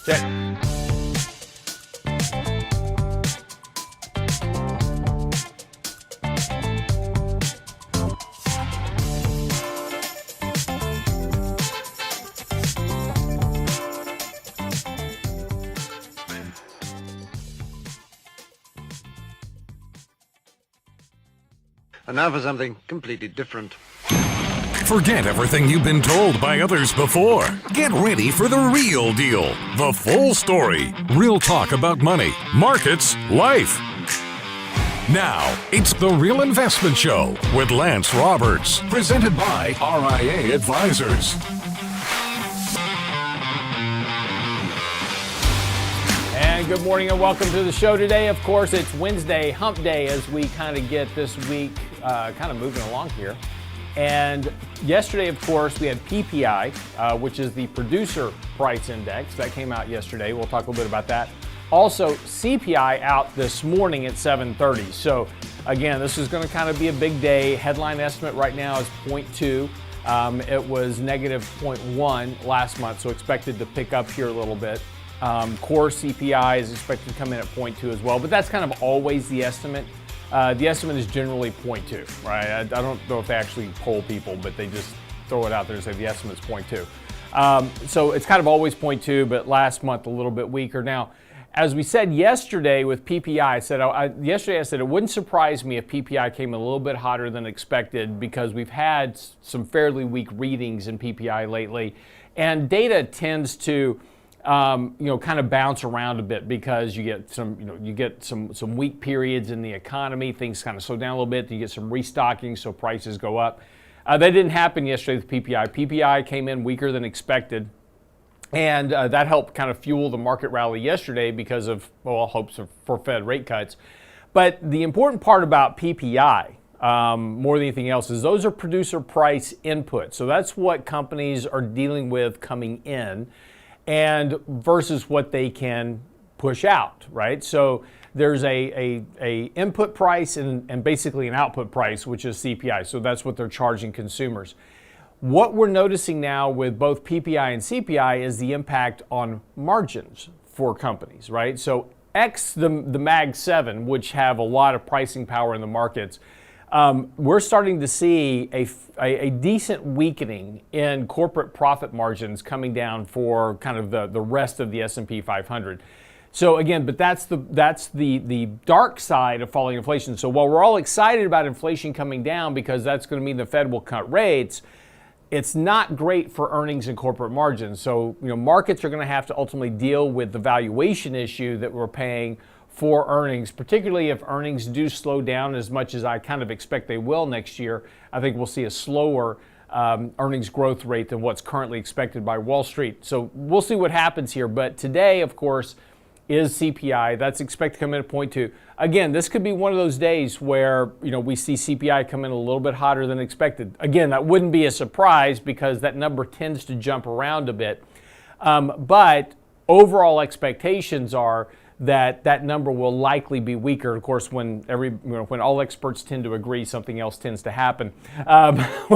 Check. And now for something completely different. Forget everything you've been told by others before. Get ready for the real deal, the full story, real talk about money, markets, life. Now, it's The Real Investment Show with Lance Roberts, presented by RIA Advisors. And good morning and welcome to the show today. Of course, it's Wednesday, hump day, as we kind of get this week kind of moving along here. And yesterday, of course, we had PPI, which is the producer price index that came out yesterday. We'll talk a little bit about that. Also, CPI out this morning at 7:30. So again, this is going to kind of be a big day. Headline estimate right now is 0.2. It was negative 0.1 last month, so expected to pick up here a little bit. Core CPI is expected to come in at 0.2 as well, but that's kind of always the estimate. The estimate is generally 0.2, right? I don't know if they actually poll people, but they just throw it out there and say the estimate's 0.2. So it's kind of always 0.2, but last month a little bit weaker. Now, as we said yesterday with PPI, yesterday I said it wouldn't surprise me if PPI came a little bit hotter than expected because we've had some fairly weak readings in PPI lately, and data tends to kind of bounce around a bit because you get some weak periods in the economy. Things kind of slow down a little bit. You get some restocking, so prices go up. That didn't happen yesterday with PPI. PPI came in weaker than expected, and that helped kind of fuel the market rally yesterday because of hopes for Fed rate cuts. But the important part about PPI, more than anything else, is those are producer price inputs. So that's what companies are dealing with coming in, and versus what they can push out, right? So there's a input price and basically an output price, which is CPI. So that's what they're charging consumers. What we're noticing now with both PPI and CPI is the impact on margins for companies, right? So X the Mag 7, which have a lot of pricing power in the markets, we're starting to see a decent weakening in corporate profit margins coming down for kind of the rest of the S&P 500. So again, but that's the dark side of falling inflation. So while we're all excited about inflation coming down because that's going to mean the Fed will cut rates, it's not great for earnings and corporate margins. So markets are going to have to ultimately deal with the valuation issue that we're paying for earnings, particularly if earnings do slow down as much as I kind of expect they will next year. I think we'll see a slower earnings growth rate than what's currently expected by Wall Street. So we'll see what happens here. But today, of course, is CPI. That's expected to come in at 0.2. Again, this could be one of those days where we see CPI come in a little bit hotter than expected. Again, that wouldn't be a surprise because that number tends to jump around a bit. But overall expectations are that number will likely be weaker. Of course, when all experts tend to agree, something else tends to happen.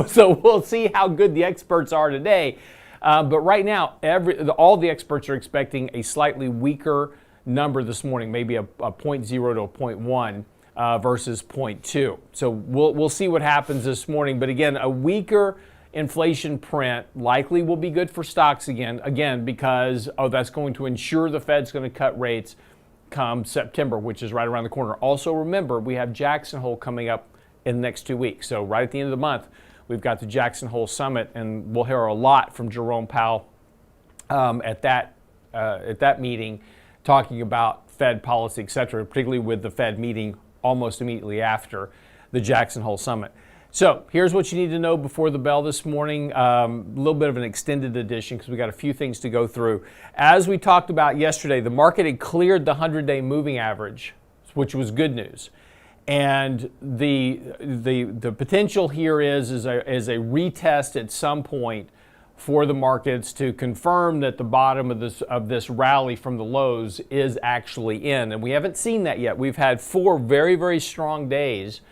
So we'll see how good the experts are today. But right now, all the experts are expecting a slightly weaker number this morning, maybe a 0.0 to a 0.1 versus 0.2. So we'll see what happens this morning. But again, a weaker inflation print likely will be good for stocks again because that's going to ensure the Fed's going to cut rates come September, which is right around the corner. Also remember, we have Jackson Hole coming up in the next 2 weeks. So right at the end of the month, we've got the Jackson Hole Summit, and we'll hear a lot from Jerome Powell at that meeting, talking about Fed policy, et cetera, particularly with the Fed meeting almost immediately after the Jackson Hole Summit. So here's what you need to know before the bell this morning. A little bit of an extended edition because we got a few things to go through. As we talked about yesterday, the market had cleared the 100-day moving average, which was good news. And the potential here is a retest at some point for the markets to confirm that the bottom of this rally from the lows is actually in. And we haven't seen that yet. We've had 4 very, very strong days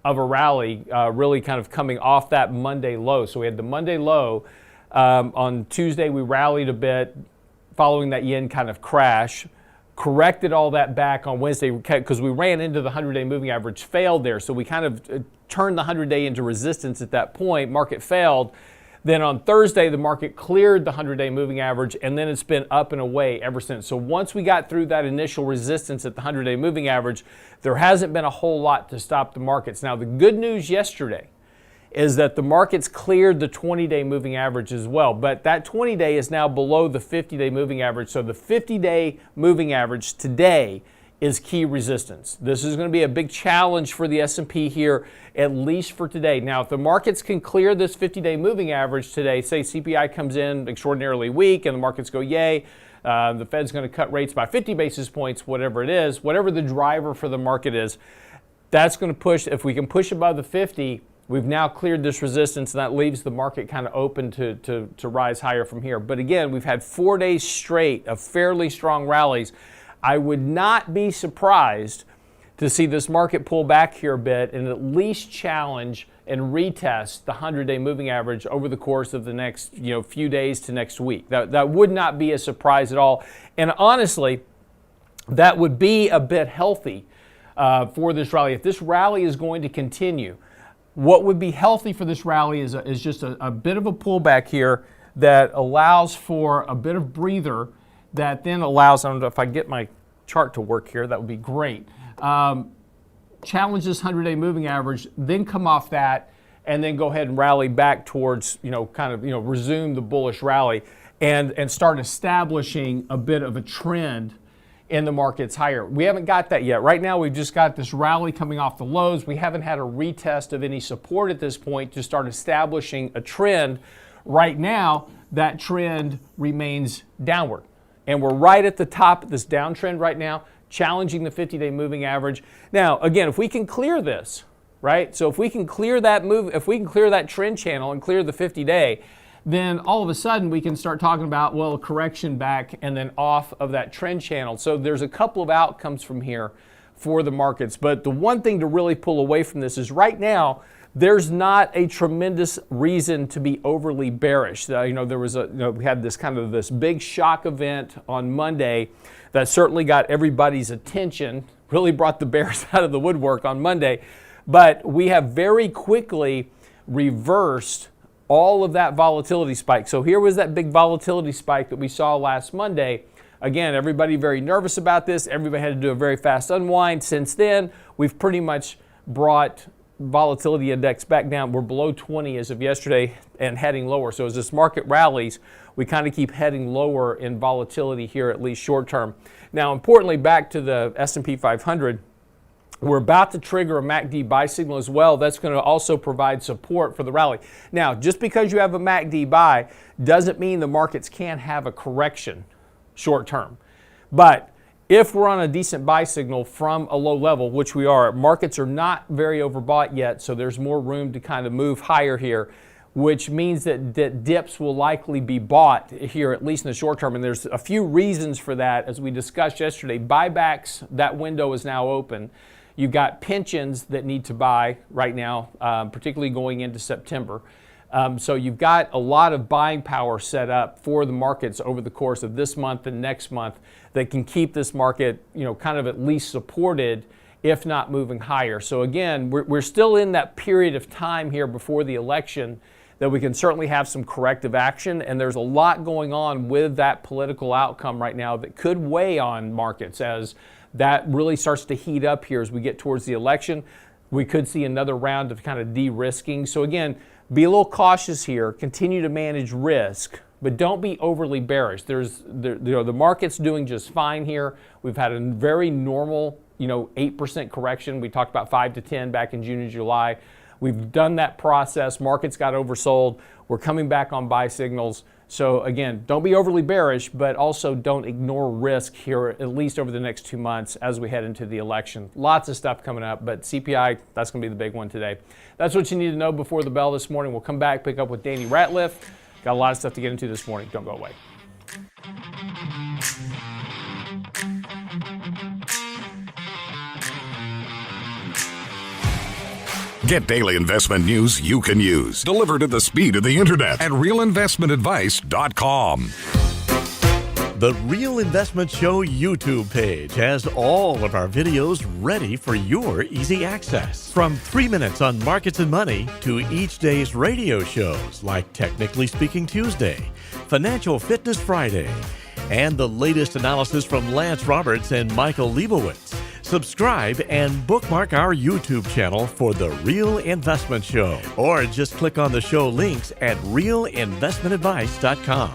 of a rally really kind of coming off that Monday low. So we had the Monday low. On Tuesday, we rallied a bit. following that yen kind of crash, corrected all that back on Wednesday because we ran into the 100-day moving average, failed there. So we kind of turned the 100-day into resistance at that point. Market failed. Then on Thursday, the market cleared the 100-day moving average, and then it's been up and away ever since. So once we got through that initial resistance at the 100-day moving average, there hasn't been a whole lot to stop the markets. Now, the good news yesterday is that the markets cleared the 20-day moving average as well. But that 20-day is now below the 50-day moving average. So the 50-day moving average today is key resistance. This is going to be a big challenge for the S&P here, at least for today. Now, if the markets can clear this 50-day moving average today, say CPI comes in extraordinarily weak and the markets go, yay, the Fed's going to cut rates by 50 basis points, whatever it is, whatever the driver for the market is, that's going to push. If we can push above the 50, we've now cleared this resistance, and that leaves the market kind of open to rise higher from here. But again, we've had 4 days straight of fairly strong rallies. I would not be surprised to see this market pull back here a bit and at least challenge and retest the 100-day moving average over the course of the next few days to next week. That would not be a surprise at all. And honestly, that would be a bit healthy for this rally. If this rally is going to continue, what would be healthy for this rally is just a bit of a pullback here that allows for a bit of breather that then allows, I don't know if I get my chart to work here, that would be great. Challenge this 100-day moving average, then come off that, and then go ahead and rally back towards, resume the bullish rally and start establishing a bit of a trend in the markets higher. We haven't got that yet. Right now, we've just got this rally coming off the lows. We haven't had a retest of any support at this point to start establishing a trend. Right now, that trend remains downward. And we're right at the top of this downtrend right now, challenging the 50-day moving average. Now, again, if we can clear this, right? So if we can clear that if we can clear that trend channel and clear the 50-day, then all of a sudden we can start talking about, well, a correction back and then off of that trend channel. So there's a couple of outcomes from here for the markets. But the one thing to really pull away from this is right now, there's not a tremendous reason to be overly bearish. There was we had this big shock event on Monday that certainly got everybody's attention, really brought the bears out of the woodwork on Monday. But we have very quickly reversed all of that volatility spike. So here was that big volatility spike that we saw last Monday. Again, everybody very nervous about this. Everybody had to do a very fast unwind. Since then, we've pretty much brought volatility index back down. We're below 20 as of yesterday and heading lower. So as this market rallies, we kind of keep heading lower in volatility here, at least short term. Now, importantly, back to the S&P 500, we're about to trigger a MACD buy signal as well. That's going to also provide support for the rally. Now, just because you have a MACD buy doesn't mean the markets can't have a correction short term. But if we're on a decent buy signal from a low level, which we are, markets are not very overbought yet, so there's more room to kind of move higher here, which means that dips will likely be bought here, at least in the short term. And there's a few reasons for that. As we discussed yesterday, buybacks, that window is now open. You've got pensions that need to buy right now, particularly going into September. So you've got a lot of buying power set up for the markets over the course of this month and next month that can keep this market, kind of at least supported, if not moving higher. So again, we're still in that period of time here before the election that we can certainly have some corrective action. And there's a lot going on with that political outcome right now that could weigh on markets as that really starts to heat up here as we get towards the election. We could see another round of kind of de-risking. So again, be a little cautious here, continue to manage risk, but don't be overly bearish. The market's doing just fine here. We've had a very normal, 8% correction. We talked about 5 to 10 back in June and July. We've done that process. Markets got oversold. We're coming back on buy signals. So again, don't be overly bearish, but also don't ignore risk here, at least over the next 2 months as we head into the election. Lots of stuff coming up, but CPI, that's going to be the big one today. That's what you need to know before the bell this morning. We'll come back, pick up with Danny Ratliff. Got a lot of stuff to get into this morning. Don't go away. Get daily investment news you can use, delivered at the speed of the internet at realinvestmentadvice.com. The The Real Investment Show YouTube page has all of our videos ready for your easy access. From 3 minutes on markets and money to each day's radio shows like Technically Speaking Tuesday, Financial Fitness Friday, and the latest analysis from Lance Roberts and Michael Leibowitz. Subscribe and bookmark our YouTube channel for The Real Investment Show, or just click on the show links at realinvestmentadvice.com.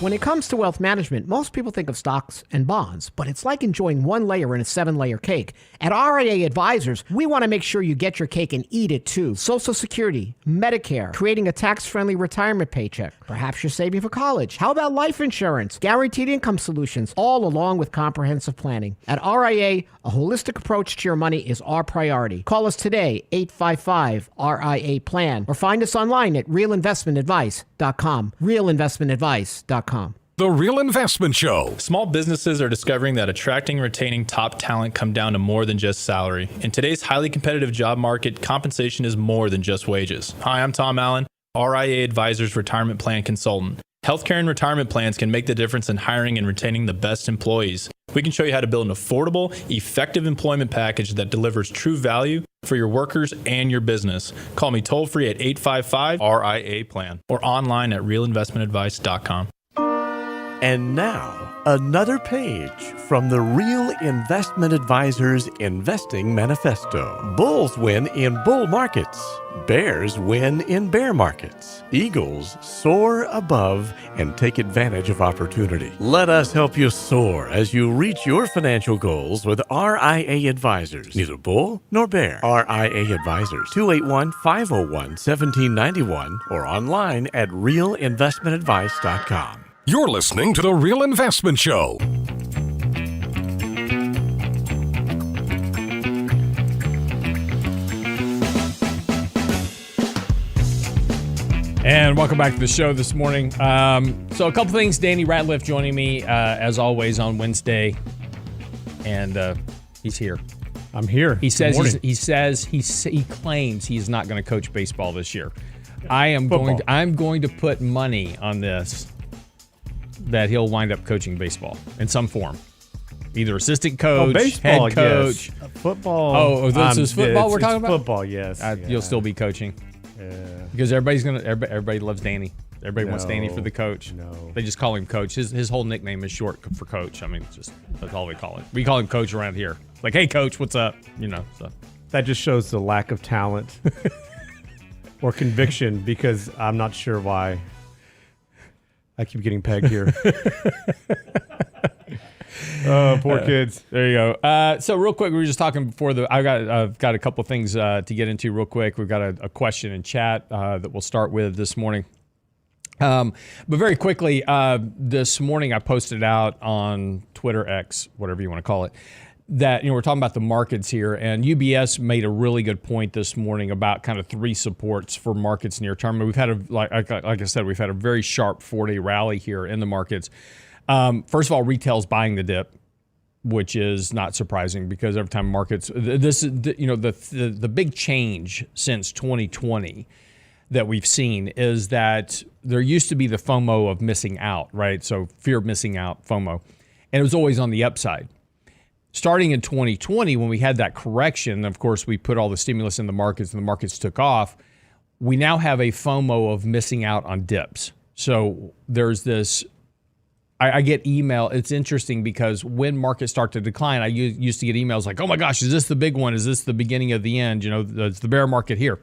When it comes to wealth management, most people think of stocks and bonds, but it's like enjoying one layer in a 7-layer cake. At RIA Advisors, we want to make sure you get your cake and eat it too. Social Security, Medicare, creating a tax-friendly retirement paycheck. Perhaps you're saving for college. How about life insurance, guaranteed income solutions, all along with comprehensive planning? At RIA, a holistic approach to your money is our priority. Call us today, 855-RIA-PLAN, or find us online at realinvestmentadvice.com. realinvestmentadvice.com. The Real Investment Show. Small businesses are discovering that attracting and retaining top talent come down to more than just salary. In today's highly competitive job market, compensation is more than just wages. Hi, I'm Tom Allen, RIA Advisors Retirement Plan Consultant. Healthcare and retirement plans can make the difference in hiring and retaining the best employees. We can show you how to build an affordable, effective employment package that delivers true value for your workers and your business. Call me toll-free at 855-RIA-PLAN or online at realinvestmentadvice.com. And now, another page from the Real Investment Advisors Investing Manifesto. Bulls win in bull markets. Bears win in bear markets. Eagles soar above and take advantage of opportunity. Let us help you soar as you reach your financial goals with RIA Advisors. Neither bull nor bear. RIA Advisors, 281-501-1791 or online at realinvestmentadvice.com. You're listening to The Real Investment Show. And welcome back to the show this morning. So a couple things. Danny Ratliff joining me as always on Wednesday, and he's here. I'm here. He claims he's not going to coach baseball this year. I'm going to put money on this that he'll wind up coaching baseball in some form, either assistant coach, baseball, head coach, yes. Football. Oh, this is football we're talking about. Football, yes. You'll still be coaching. Because everybody loves Danny. Everybody wants Danny for the coach. No. They just call him coach. His whole nickname is short for coach. I mean, that's all we call it. We call him coach around here. Like, hey, coach, what's up? So That just shows the lack of talent or conviction, because I'm not sure why I keep getting pegged here. Oh, poor kids. There you go. So real quick, we were just talking before I've got a couple of things to get into real quick. We've got a question in chat that we'll start with this morning. But very quickly, this morning I posted out on Twitter, X, whatever you want to call it, that we're talking about the markets here, and UBS made a really good point this morning about kind of three supports for markets near term. We've had like I said, we've had a very sharp 4-day rally here in the markets. First of all, retail's buying the dip, which is not surprising because every time markets, this is the big change since 2020 that we've seen is that there used to be the FOMO of missing out, right? So fear of missing out, FOMO, and it was always on the upside. Starting in 2020, when we had that correction, of course, we put all the stimulus in the markets and the markets took off. We now have a FOMO of missing out on dips. So there's this, I get email. It's interesting because when markets start to decline, I used to get emails like, oh my gosh, is this the big one? Is this the beginning of the end? It's the bear market here.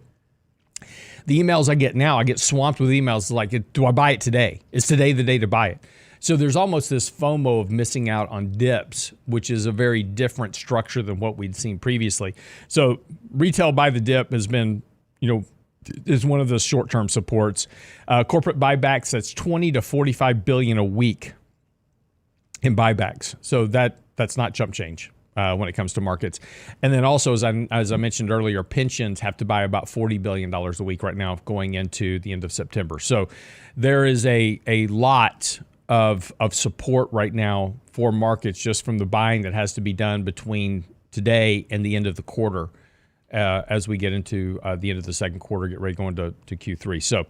The emails I get now, I get swamped with emails like, do I buy it today? Is today the day to buy it? So there's almost this FOMO of missing out on dips, which is a very different structure than what we'd seen previously. So retail buy the dip has been, is one of the short-term supports. Corporate buybacks, that's 20 to 45 billion a week in buybacks. So that's not chump change when it comes to markets. And then also, as I mentioned earlier, pensions have to buy about $40 billion a week right now going into the end of September. So there is a lot of support right now for markets just from the buying that has to be done between today and the end of the quarter as we get into the end of the second quarter, get ready going to Q3. So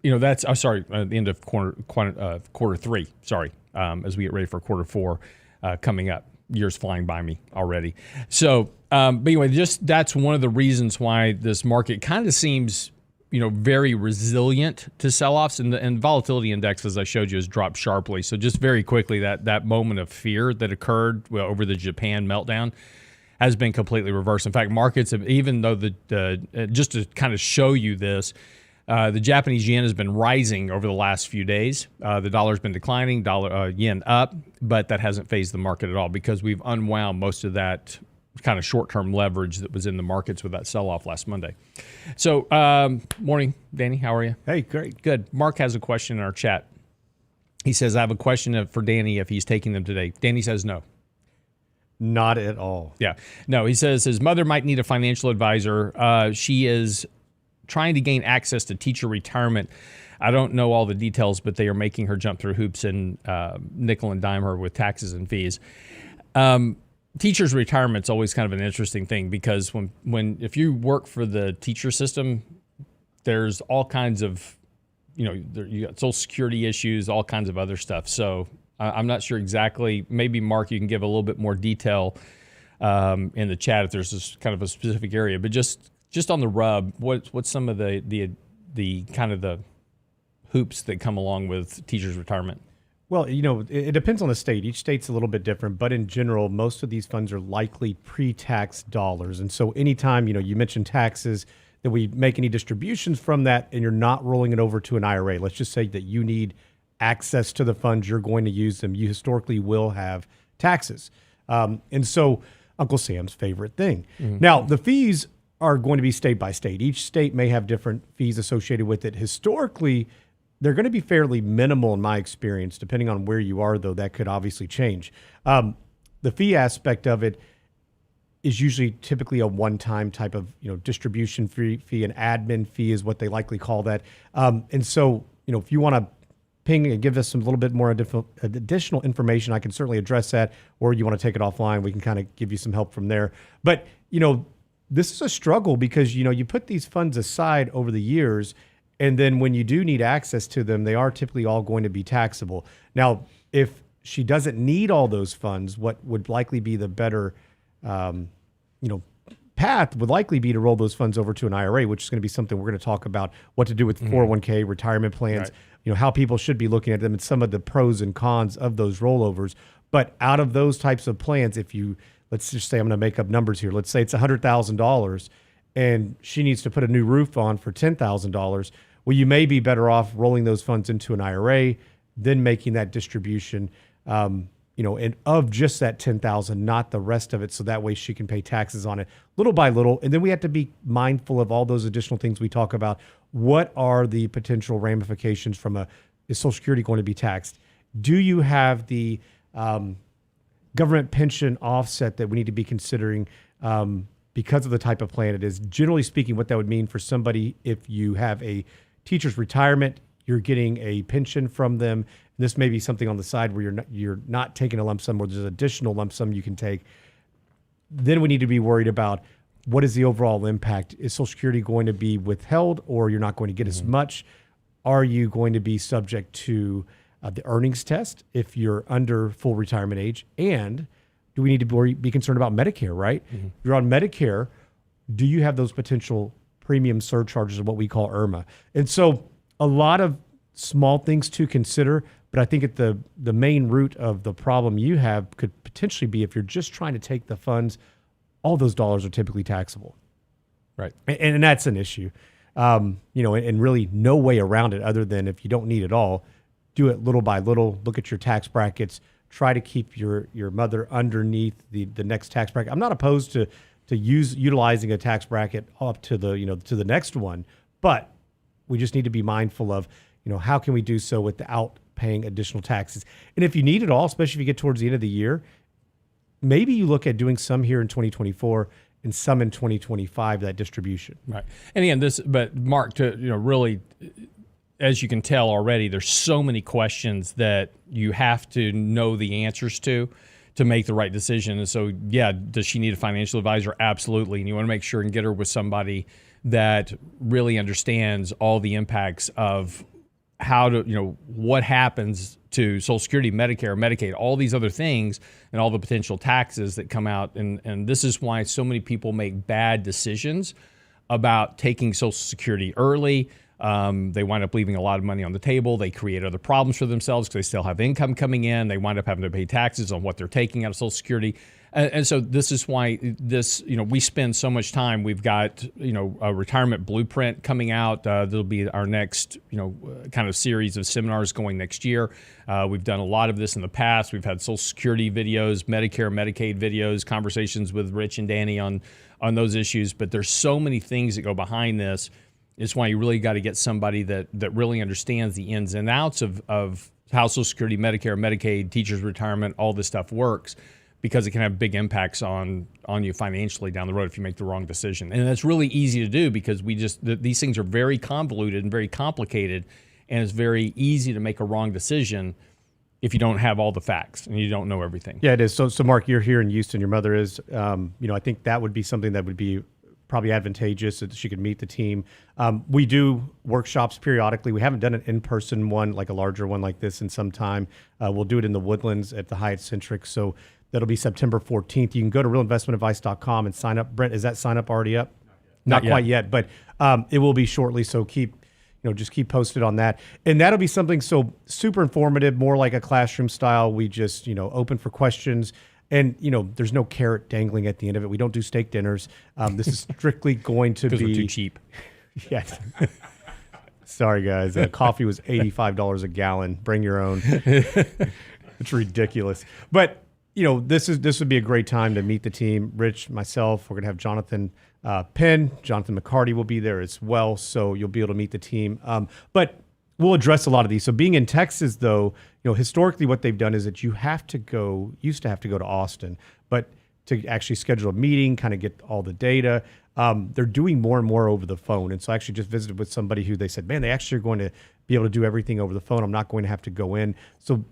that's at the end of quarter three. As we get ready for quarter four coming up. Years flying by me already. So, but anyway, that's one of the reasons why this market kind of seems, very resilient to sell-offs, and volatility index, as I showed you, has dropped sharply. So just very quickly, that moment of fear that occurred over the Japan meltdown has been completely reversed. In fact, markets have, even though just to kind of show you this, the Japanese yen has been rising over the last few days. The dollar's been declining, yen up, but that hasn't phased the market at all because we've unwound most of that kind of short-term leverage that was in the markets with that sell-off last Monday. So, morning, Danny. How are you? Hey, great. Good. Mark has a question in our chat. He says, I have a question for Danny if he's taking them today. Danny says no. Not at all. Yeah. No, he says his mother might need a financial advisor. She is trying to gain access to teacher retirement. I don't know all the details, but they are making her jump through hoops and nickel and dime her with taxes and fees. Teachers' retirement's always kind of an interesting thing because if you work for the teacher system, there's all kinds of, you got Social Security issues, all kinds of other stuff. So I'm not sure exactly. Maybe Mark, you can give a little bit more detail in the chat if there's this kind of a specific area. But just on the rub, what's some of the kind of the hoops that come along with teachers' retirement? Well, it depends on the state. Each state's a little bit different, but in general, most of these funds are likely pre-tax dollars. And so anytime, you mentioned taxes, that we make any distributions from that and you're not rolling it over to an IRA, let's just say that you need access to the funds, you're going to use them. You historically will have taxes. And so Uncle Sam's favorite thing. Mm-hmm. Now, the fees are going to be state by state. Each state may have different fees associated with it. Historically, they're going to be fairly minimal in my experience. Depending on where you are, though, that could obviously change. The fee aspect of it is usually typically a one-time type of distribution fee. An admin fee is what they likely call that. And so if you want to ping and give us some little bit more additional information, I can certainly address that. Or you want to take it offline, we can kind of give you some help from there. But this is a struggle because you put these funds aside over the years. And then when you do need access to them, they are typically all going to be taxable. Now, if she doesn't need all those funds, what would likely be the better, path would likely be to roll those funds over to an IRA, which is going to be something we're going to talk about, what to do with 401k, retirement plans, right. How people should be looking at them and some of the pros and cons of those rollovers. But out of those types of plans, let's just say I'm going to make up numbers here. Let's say it's $100,000 and she needs to put a new roof on for $10,000. Well, you may be better off rolling those funds into an IRA, then making that distribution, and of just that $10,000, not the rest of it. So that way she can pay taxes on it little by little. And then we have to be mindful of all those additional things we talk about. What are the potential ramifications is Social Security going to be taxed? Do you have the government pension offset that we need to be considering because of the type of plan it is? Generally speaking, what that would mean for somebody, if you have a teacher's retirement, you're getting a pension from them. And this may be something on the side where you're not taking a lump sum, or there's additional lump sum you can take. Then we need to be worried about what is the overall impact. Is Social Security going to be withheld, or you're not going to get as much? Are you going to be subject to the earnings test if you're under full retirement age? And do we need to be concerned about Medicare, right? Mm-hmm. If you're on Medicare, do you have those potential premium surcharges, of what we call IRMA? And so a lot of small things to consider, but I think at the main root of the problem you have could potentially be if you're just trying to take the funds, all those dollars are typically taxable. Right. And that's an issue, and really no way around it other than if you don't need it all, do it little by little, look at your tax brackets, try to keep your mother underneath the next tax bracket. I'm not opposed to utilizing a tax bracket up to the next one, but we just need to be mindful of, how can we do so without paying additional taxes? And if you need it all, especially if you get towards the end of the year, maybe you look at doing some here in 2024 and some in 2025, that distribution. Right. And again, but Mark, to really, as you can tell already, there's so many questions that you have to know the answers to make the right decision. And so, does she need a financial advisor? Absolutely. And you want to make sure and get her with somebody that really understands all the impacts of what happens to Social Security, Medicare, Medicaid, all these other things, and all the potential taxes that come out. And this is why so many people make bad decisions about taking Social Security early. They wind up leaving a lot of money on the table. They create other problems for themselves because they still have income coming in. They wind up having to pay taxes on what they're taking out of Social Security. And so this is why we spend so much time. We've got, a retirement blueprint coming out. There'll be our next, kind of series of seminars going next year. We've done a lot of this in the past. We've had Social Security videos, Medicare, Medicaid videos, conversations with Rich and Danny on those issues. But there's so many things that go behind this. It's why you really got to get somebody that really understands the ins and outs of how Social Security, Medicare, Medicaid, teachers' retirement, all this stuff works, because it can have big impacts on you financially down the road if you make the wrong decision. And that's really easy to do because these things are very convoluted and very complicated, and it's very easy to make a wrong decision if you don't have all the facts and you don't know everything. Yeah, it is. So Mark, you're here in Houston, your mother is. I think that would be something that would be probably advantageous so that she could meet the team. We do workshops periodically. We haven't done an in-person one, like a larger one like this, in some time. We'll do it in the Woodlands at the Hyatt Centric. So that'll be September 14th. You can go to realinvestmentadvice.com and sign up. Brent, is that sign up already up? Not quite yet, but it will be shortly. So just keep posted on that. And that'll be something so super informative, more like a classroom style. We just, open for questions. And, there's no carrot dangling at the end of it. We don't do steak dinners. This is strictly going to be... Because we're too cheap. Yes. Sorry, guys. Coffee was $85 a gallon. Bring your own. It's ridiculous. But, this would be a great time to meet the team. Rich, myself, we're going to have Jonathan Penn. Jonathan McCarty will be there as well. So you'll be able to meet the team. But we'll address a lot of these. So being in Texas, though, historically what they've done is that used to have to go to Austin, but to actually schedule a meeting, kind of get all the data, they're doing more and more over the phone. And so I actually just visited with somebody who they said, man, they actually are going to be able to do everything over the phone. I'm not going to have to go in. So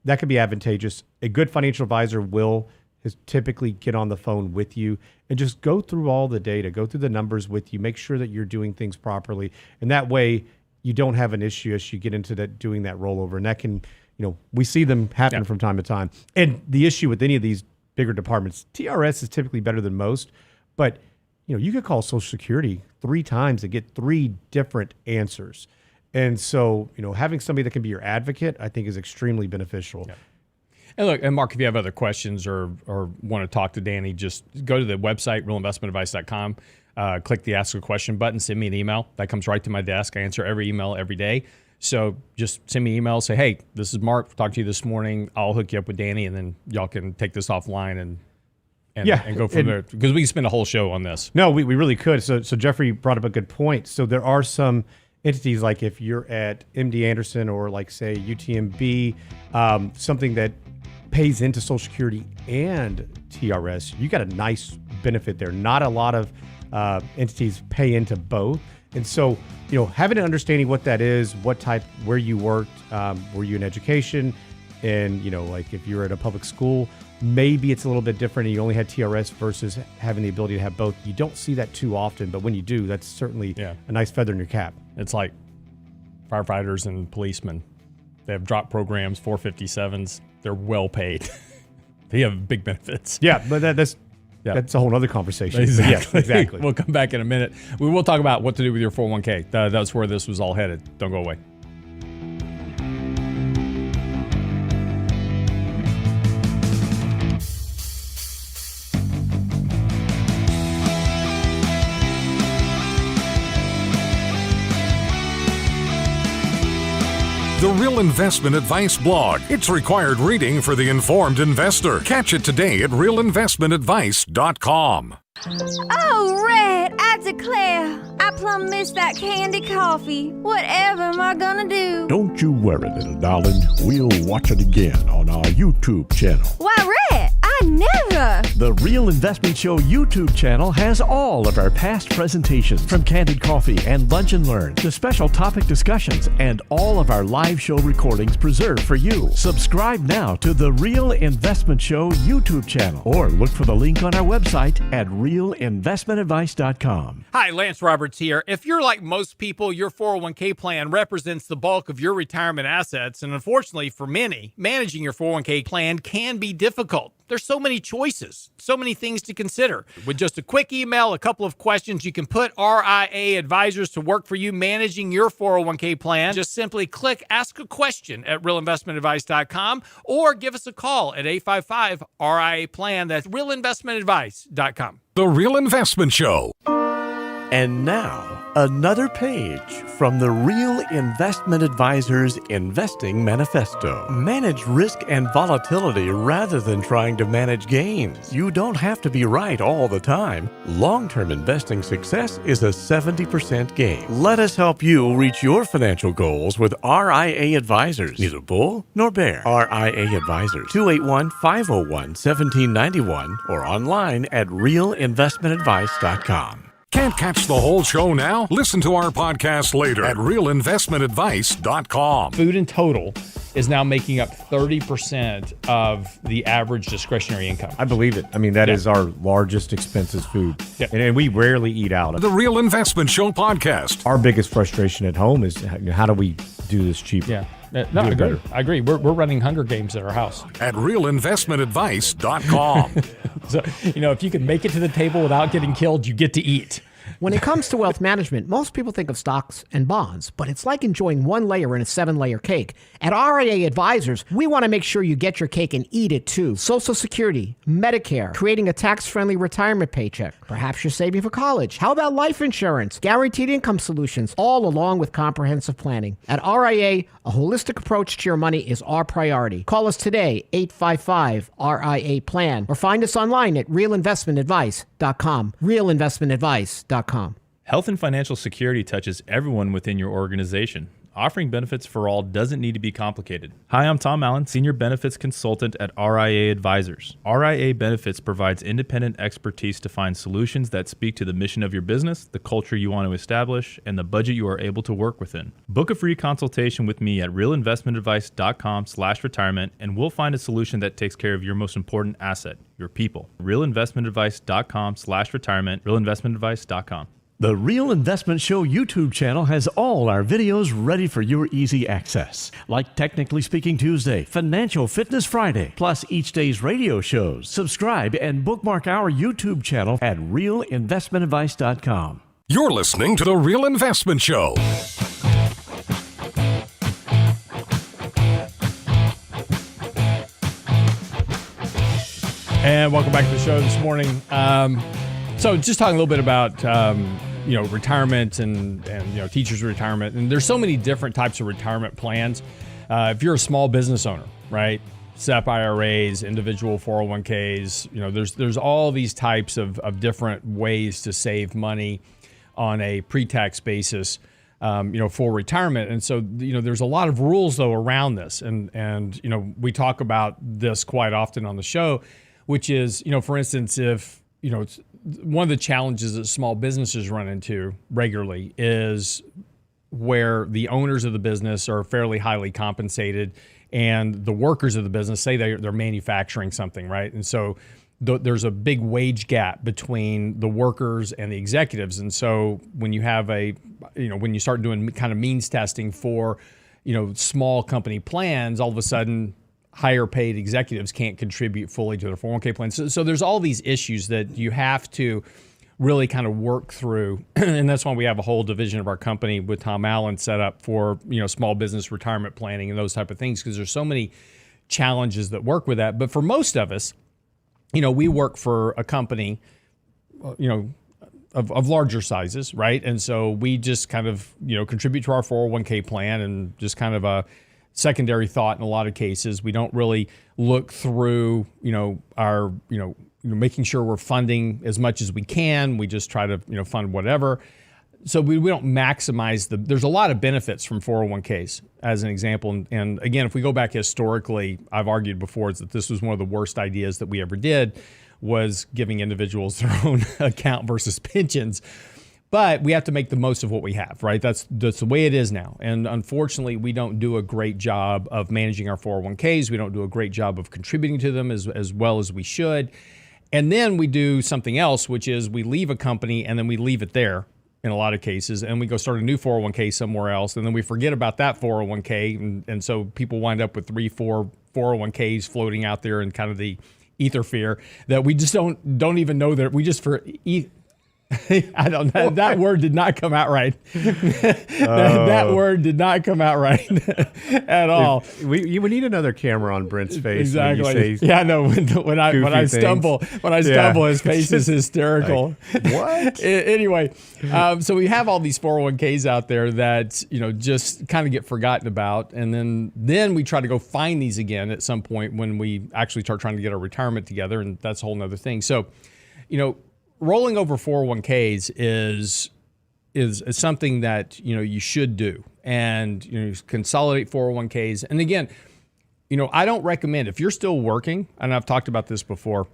that could be advantageous. A good financial advisor will typically get on the phone with you and just go through all the data, go through the numbers with you, make sure that you're doing things properly. And that way you don't have an issue as you get into doing that rollover. And that can, we see them happen from time to time. And the issue with any of these bigger departments, TRS is typically better than most, but you could call Social Security 3 times and get 3 different answers. And so, having somebody that can be your advocate, I think is extremely beneficial. Yeah. And look, and Mark, if you have other questions or want to talk to Danny, just go to the website, realinvestmentadvice.com, click the Ask a Question button, send me an email. That comes right to my desk. I answer every email every day. So just send me an email, say, hey, this is Mark, talked to you this morning. I'll hook you up with Danny, and then y'all can take this offline and go from there. Because we can spend a whole show on this. No, we really could. So Jeffrey brought up a good point. So there are some entities, like if you're at MD Anderson or like, say, UTMB, something that pays into Social Security and TRS, you got a nice benefit there. Not a lot of entities pay into both. And so, having an understanding what that is, what type, where you worked, were you in education, and, like if you're at a public school, maybe it's a little bit different and you only had TRS versus having the ability to have both. You don't see that too often, but when you do, that's certainly a nice feather in your cap. It's like firefighters and policemen. They have drop programs, 457s. They're well paid. They have big benefits. Yeah, but that's a whole other conversation. Exactly. Yeah, exactly. We'll come back in a minute. We will talk about what to do with your 401k. That's where this was all headed. Don't go away. The Real Investment Advice blog. It's required reading for the informed investor. Catch it today at realinvestmentadvice.com. Oh, Red, I declare, I plumb missed that candy coffee. Whatever am I gonna do? Don't you worry, little darling. We'll watch it again on our YouTube channel. Why, Red, I I never. The Real Investment Show YouTube channel has all of our past presentations, from Candid Coffee and Lunch and Learn to special topic discussions, and all of our live show recordings preserved for you. Subscribe now to the Real Investment Show YouTube channel, or look for the link on our website at realinvestmentadvice.com. Hi, Lance Roberts here. If you're like most people, your 401k plan represents the bulk of your retirement assets, and unfortunately for many, managing your 401k plan can be difficult. There's so many choices, so many things to consider. With just a quick email, a couple of questions, you can put RIA advisors to work for you managing your 401k plan. Just simply click Ask a Question at realinvestmentadvice.com or give us a call at 855-RIA-PLAN. That's realinvestmentadvice.com. The Real Investment Show. And now, another page from the Real Investment Advisors Investing Manifesto. Manage risk and volatility rather than trying to manage gains. You don't have to be right all the time. Long-term investing success is a 70% gain. Let us help you reach your financial goals with RIA Advisors. Neither bull nor bear. RIA Advisors, 281-501-1791 or online at realinvestmentadvice.com. Can't catch the whole show now? Listen to our podcast later at realinvestmentadvice.com. Food in total is now making up 30% of the average discretionary income. I believe it. I mean, that is our largest expense is food. Yeah. And we rarely eat out. The Real Investment Show podcast. Our biggest frustration at home is how do we do this cheaper? Yeah. No, I agree. We're running Hunger Games at our house. At realinvestmentadvice.com. So, if you can make it to the table without getting killed, you get to eat. When it comes to wealth management, most people think of stocks and bonds, but it's like enjoying one layer in a 7-layer cake. At RIA Advisors, we want to make sure you get your cake and eat it too. Social Security, Medicare, creating a tax-friendly retirement paycheck. Perhaps you're saving for college. How about life insurance, guaranteed income solutions, all along with comprehensive planning? At RIA, a holistic approach to your money is our priority. Call us today, 855-RIA-PLAN, or find us online at realinvestmentadvice.com. Realinvestmentadvice.com. Health and financial security touches everyone within your organization. Offering benefits for all doesn't need to be complicated. Hi, I'm Tom Allen, Senior Benefits Consultant at RIA Advisors. RIA Benefits provides independent expertise to find solutions that speak to the mission of your business, the culture you want to establish, and the budget you are able to work within. Book a free consultation with me at realinvestmentadvice.com/retirement, and we'll find a solution that takes care of your most important asset, your people. realinvestmentadvice.com/retirement, realinvestmentadvice.com. The Real Investment Show YouTube channel has all our videos ready for your easy access, like Technically Speaking Tuesday, Financial Fitness Friday, plus each day's radio shows. Subscribe and bookmark our YouTube channel at realinvestmentadvice.com. You're listening to The Real Investment Show. And welcome back to the show this morning. So just talking a little bit about retirement and teachers' retirement. And there's so many different types of retirement plans. If you're a small business owner, right? SEP IRAs, individual 401ks, there's all these types of different ways to save money on a pre-tax basis, for retirement. And so, there's a lot of rules though around this. And we talk about this quite often on the show, which is, for instance, if, it's one of the challenges that small businesses run into regularly is where the owners of the business are fairly highly compensated and the workers of the business say they're manufacturing something, right? And so there's a big wage gap between the workers and the executives. And so when you have when you start doing kind of means testing for, small company plans, all of a sudden higher paid executives can't contribute fully to their 401k plans. So there's all these issues that you have to really kind of work through. And that's why we have a whole division of our company with Tom Allen set up for, small business retirement planning and those type of things, because there's so many challenges that work with that. But for most of us, we work for a company, of larger sizes, right? And so we just kind of, contribute to our 401k plan and just kind of a secondary thought in a lot of cases. We don't really look through, our, making sure we're funding as much as we can. We just try to, fund whatever. So we don't maximize there's a lot of benefits from 401ks as an example. And again, if we go back historically, I've argued before that this was one of the worst ideas that we ever did, was giving individuals their own account versus pensions. But we have to make the most of what we have, right? That's the way it is now. And unfortunately, we don't do a great job of managing our 401ks. We don't do a great job of contributing to them as well as we should. And then we do something else, which is we leave a company and then we leave it there in a lot of cases, and we go start a new 401k somewhere else, and then we forget about that 401k, and so people wind up with 3-4 401ks floating out there in kind of the ether sphere that we just don't even know that we just I don't know. That word did not come out right. That word did not come out right at all. We need another camera on Brent's face. Exactly. When you say yeah, no. When I stumble, his face is hysterical. Like, what? Anyway, so we have all these 401ks out there that just kind of get forgotten about, and then we try to go find these again at some point when we actually start trying to get our retirement together, and that's a whole nother thing. So, rolling over 401ks is something that you should do, and consolidate 401ks. And again, I don't recommend, if you're still working, and I've talked about this before.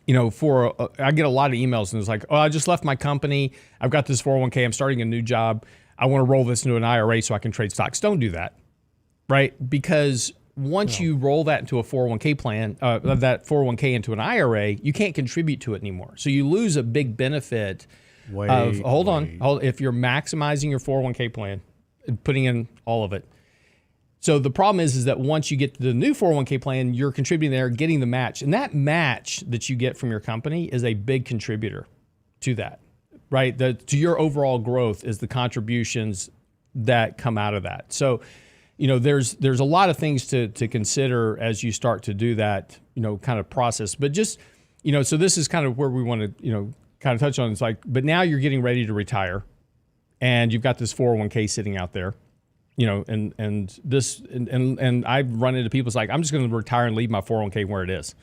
I get a lot of emails and it's like, oh, I just left my company. I've got this 401k. I'm starting a new job. I want to roll this into an IRA so I can trade stocks. Don't do that, right? Because once you roll that into a 401k plan, that 401k into an IRA, you can't contribute to it anymore. So you lose a big benefit if you're maximizing your 401k plan and putting in all of it. So the problem is that once you get to the new 401k plan, you're contributing there, getting the match. And that match that you get from your company is a big contributor to that, right? To your overall growth is the contributions that come out of that. So there's a lot of things to consider as you start to do that, kind of process. But just, so this is kind of where we want to, kind of touch on. It's like, but now you're getting ready to retire, and you've got this 401k sitting out there, and I've run into people. It's like, I'm just going to retire and leave my 401k where it is.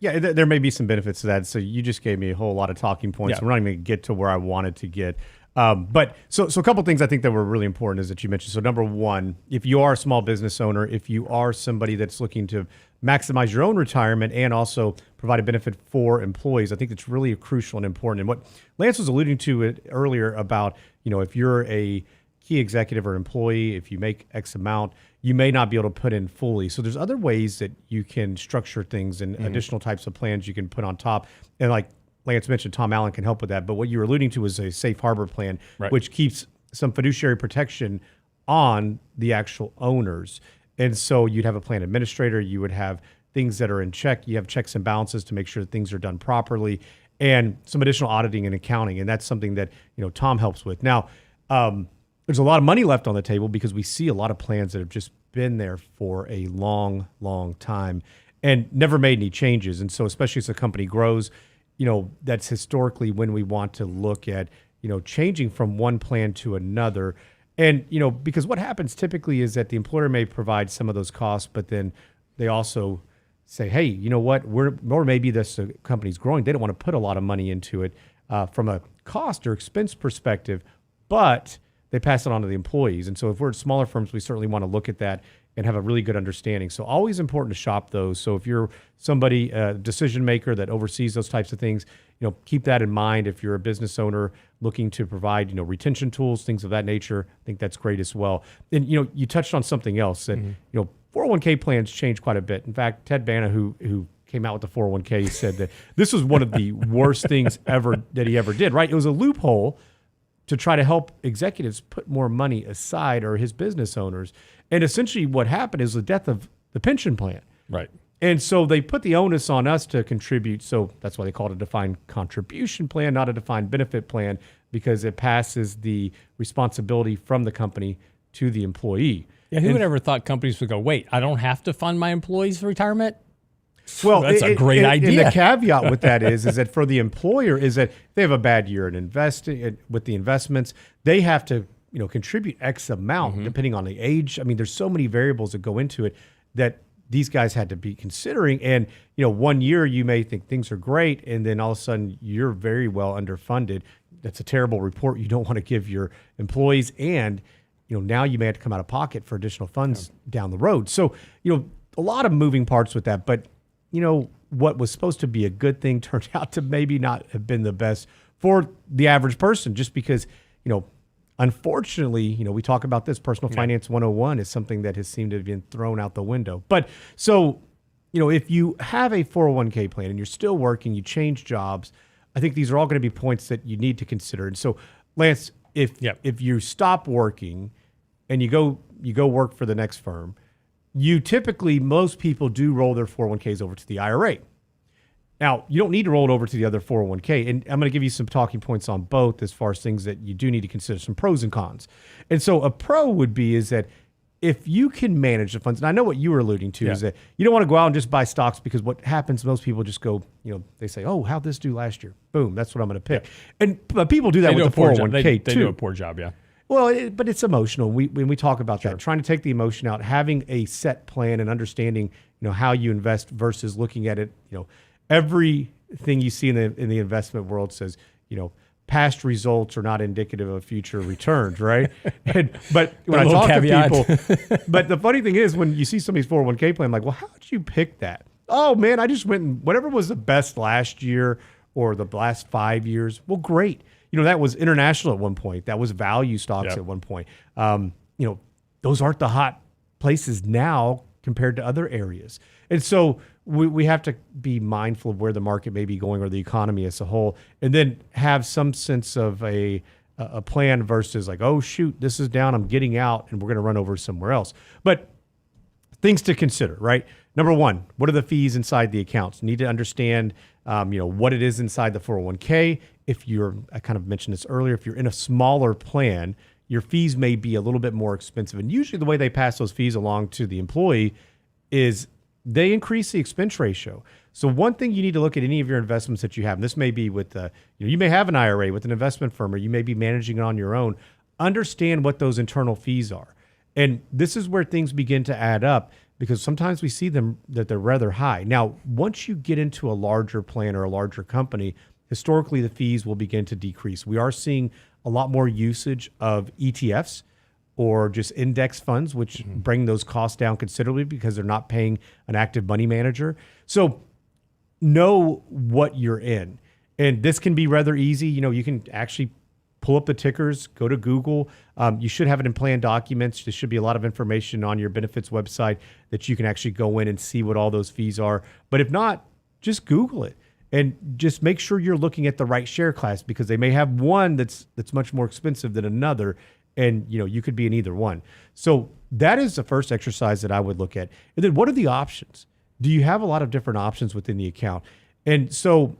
Yeah, there may be some benefits to that. So you just gave me a whole lot of talking points. Yeah. We're not even going to get to where I wanted to get. But so a couple of things I think that were really important is that you mentioned. So number one, if you are a small business owner, if you are somebody that's looking to maximize your own retirement and also provide a benefit for employees, I think it's really crucial and important. And what Lance was alluding to it earlier about, if you're a key executive or employee, if you make X amount, you may not be able to put in fully. So there's other ways that you can structure things and additional types of plans you can put on top. And like Lance mentioned, Tom Allen can help with that. But what you were alluding to is a safe harbor plan, right, which keeps some fiduciary protection on the actual owners. And so you'd have a plan administrator, you would have things that are in check, you have checks and balances to make sure that things are done properly, and some additional auditing and accounting. And that's something that, Tom helps with. Now, there's a lot of money left on the table because we see a lot of plans that have just been there for a long, long time and never made any changes. And so especially as the company grows, that's historically when we want to look at, changing from one plan to another. And, because what happens typically is that the employer may provide some of those costs, but then they also say, hey, you know what, or maybe this company's growing. They don't want to put a lot of money into it from a cost or expense perspective, but they pass it on to the employees. And so if we're at smaller firms, we certainly want to look at that and have a really good understanding. So always important to shop those. So if you're somebody, a decision maker that oversees those types of things, keep that in mind. If you're a business owner looking to provide, retention tools, things of that nature, I think that's great as well. And, you touched on something else that, 401k plans change quite a bit. In fact, Ted Banna, who came out with the 401k, said that this was one of the worst things that he ever did, right? It was a loophole to try to help executives put more money aside, or his business owners. And essentially what happened is the death of the pension plan. Right. And so they put the onus on us to contribute. So that's why they call it a defined contribution plan, not a defined benefit plan, because it passes the responsibility from the company to the employee. Yeah, who would ever thought companies would go, wait, I don't have to fund my employees for retirement? Well, that's a great idea. And the caveat with that is that for the employer is that they have a bad year in investing with the investments. They have to, contribute X amount depending on the age. I mean, there's so many variables that go into it that these guys had to be considering. And, 1 year you may think things are great, and then all of a sudden you're very well underfunded. That's a terrible report you don't want to give your employees. And, now you may have to come out of pocket for additional funds down the road. So, a lot of moving parts with that. But, what was supposed to be a good thing turned out to maybe not have been the best for the average person, just because, unfortunately, we talk about this. Personal Finance 101 is something that has seemed to have been thrown out the window. But so, if you have a 401k plan and you're still working, you change jobs, I think these are all going to be points that you need to consider. And so, Lance, if you stop working and you go work for the next firm, most people do roll their 401ks over to the IRA. Now, you don't need to roll it over to the other 401k. And I'm going to give you some talking points on both as far as things that you do need to consider, some pros and cons. And so a pro would be is that if you can manage the funds, and I know what you were alluding to, is that you don't want to go out and just buy stocks, because what happens, most people just go, they say, oh, how'd this do last year? Boom, that's what I'm going to pick. But people do that with the 401k they too. They do a poor job, yeah. Well, but it's emotional. When we talk about that, trying to take the emotion out, having a set plan and understanding, how you invest versus looking at it, everything you see in the investment world says, past results are not indicative of future returns, right? But when I talk to people, but the funny thing is when you see somebody's 401k plan, I'm like, well, how did you pick that? Oh man, I just went and whatever was the best last year or the last 5 years. Well, great. That was international at one point. That was value stocks at one point. Those aren't the hot places now compared to other areas. And so we have to be mindful of where the market may be going or the economy as a whole, and then have some sense of a plan versus like, oh, shoot, this is down, I'm getting out, and we're going to run over somewhere else. But things to consider, right? Number one, what are the fees inside the accounts? You need to understand, what it is inside the 401k. I kind of mentioned this earlier, if you're in a smaller plan, your fees may be a little bit more expensive. And usually the way they pass those fees along to the employee is they increase the expense ratio. So one thing you need to look at any of your investments that you have, and this may be with, you may have an IRA with an investment firm, or you may be managing it on your own, understand what those internal fees are. And this is where things begin to add up, because sometimes we see them that they're rather high. Now, once you get into a larger plan or a larger company, historically the fees will begin to decrease. We are seeing a lot more usage of ETFs or just index funds, which bring those costs down considerably because they're not paying an active money manager. So know what you're in. And this can be rather easy. You can actually pull up the tickers, go to Google. You should have it in plan documents. There should be a lot of information on your benefits website that you can actually go in and see what all those fees are. But if not, just Google it. And just make sure you're looking at the right share class, because they may have one that's much more expensive than another, and you could be in either one. So that is the first exercise that I would look at. And then what are the options? Do you have a lot of different options within the account? And so,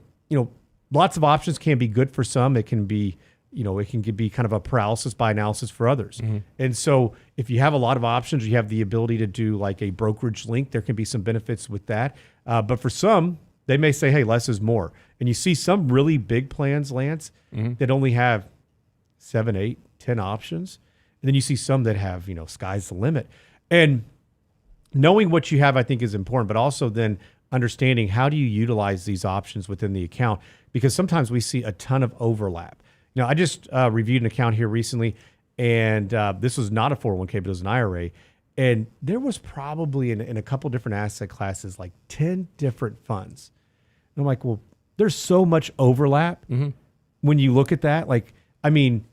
lots of options can be good for some. It can be, it can be kind of a paralysis by analysis for others. And so if you have a lot of options, you have the ability to do like a brokerage link, there can be some benefits with that. But for some, they may say, hey, less is more. And you see some really big plans, Lance, that only have 7, 8, 10 options. And then you see some that have, sky's the limit. And knowing what you have, I think, is important, but also then understanding how do you utilize these options within the account, because sometimes we see a ton of overlap. Now, I just reviewed an account here recently, and this was not a 401k, but it was an IRA. And there was probably in a couple different asset classes, like 10 different funds. And I'm like, well, there's so much overlap when you look at that. Like, I mean,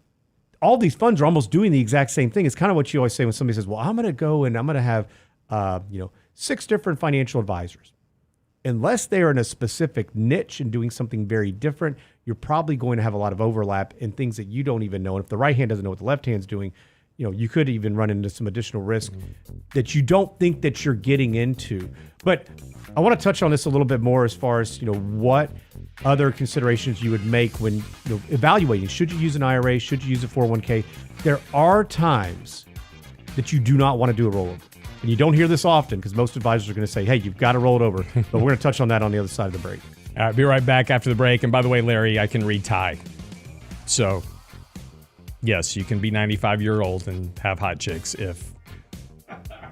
all these funds are almost doing the exact same thing. It's kind of what you always say when somebody says, well, I'm going to go and I'm going to have, 6 different financial advisors. Unless they are in a specific niche and doing something very different, you're probably going to have a lot of overlap in things that you don't even know. And if the right hand doesn't know what the left hand's doing, you could even run into some additional risk that you don't think that you're getting into. But I want to touch on this a little bit more as far as, what other considerations you would make when evaluating. Should you use an IRA? Should you use a 401k? There are times that you do not want to do a rollover. And you don't hear this often because most advisors are going to say, hey, you've got to roll it over. But we're going to touch on that on the other side of the break. All right, be right back after the break. And by the way, Larry, I can read Thai. So, yes, you can be 95 years old and have hot chicks if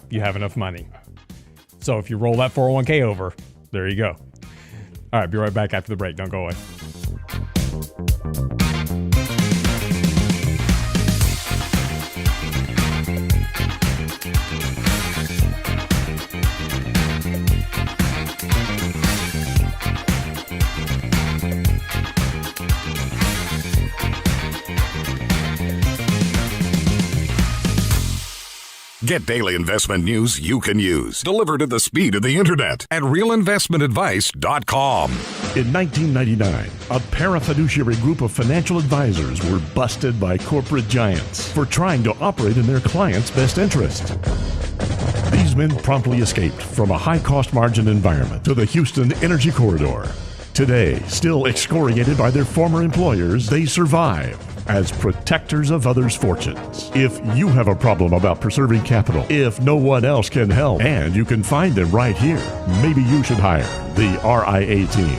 you have enough money. So if you roll that 401k over, there you go. All right, be right back after the break. Don't go away. Get daily investment news you can use, delivered at the speed of the internet at realinvestmentadvice.com. In 1999, a parafiduciary group of financial advisors were busted by corporate giants for trying to operate in their clients' best interest. These men promptly escaped from a high-cost margin environment to the Houston Energy Corridor. Today, still excoriated by their former employers, they survive as protectors of others' fortunes. If you have a problem about preserving capital, if no one else can help, and you can find them right here, maybe you should hire the RIA team.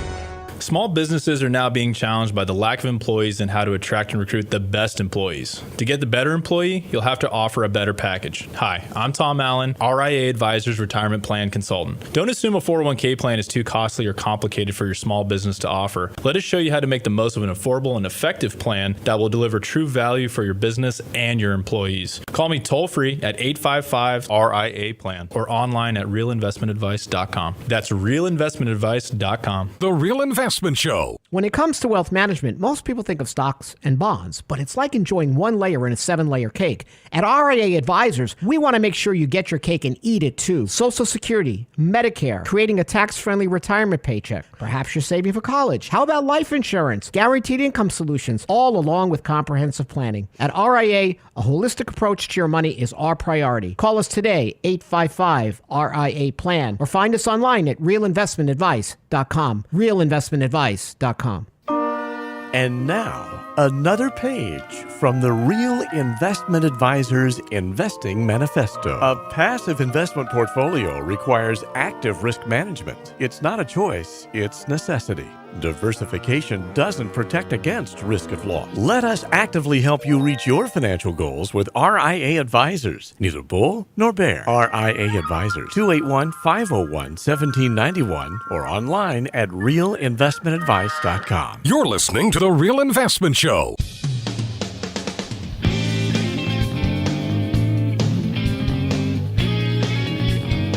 Small businesses are now being challenged by the lack of employees and how to attract and recruit the best employees. To get the better employee, you'll have to offer a better package. Hi, I'm Tom Allen, RIA Advisors Retirement Plan Consultant. Don't assume a 401k plan is too costly or complicated for your small business to offer. Let us show you how to make the most of an affordable and effective plan that will deliver true value for your business and your employees. Call me toll-free at 855-RIA-PLAN or online at realinvestmentadvice.com. That's realinvestmentadvice.com. The Real Investment Show. When it comes to wealth management, most people think of stocks and bonds, but it's like enjoying one layer in a 7-layer cake. At RIA Advisors, we want to make sure you get your cake and eat it too. Social Security, Medicare, creating a tax-friendly retirement paycheck. Perhaps you're saving for college. How about life insurance, guaranteed income solutions, all along with comprehensive planning? At RIA, a holistic approach to your money is our priority. Call us today, 855-RIA-PLAN, or find us online at realinvestmentadvice.com. realinvestmentadvice.com. And now, another page from the Real Investment Advisors Investing Manifesto. A passive investment portfolio requires active risk management. It's not a choice, it's necessity. Diversification doesn't protect against risk of loss. Let us actively help you reach your financial goals with RIA Advisors. Neither bull nor bear. RIA Advisors, 281-501-1791 or online at realinvestmentadvice.com. You're listening to The Real Investment Show.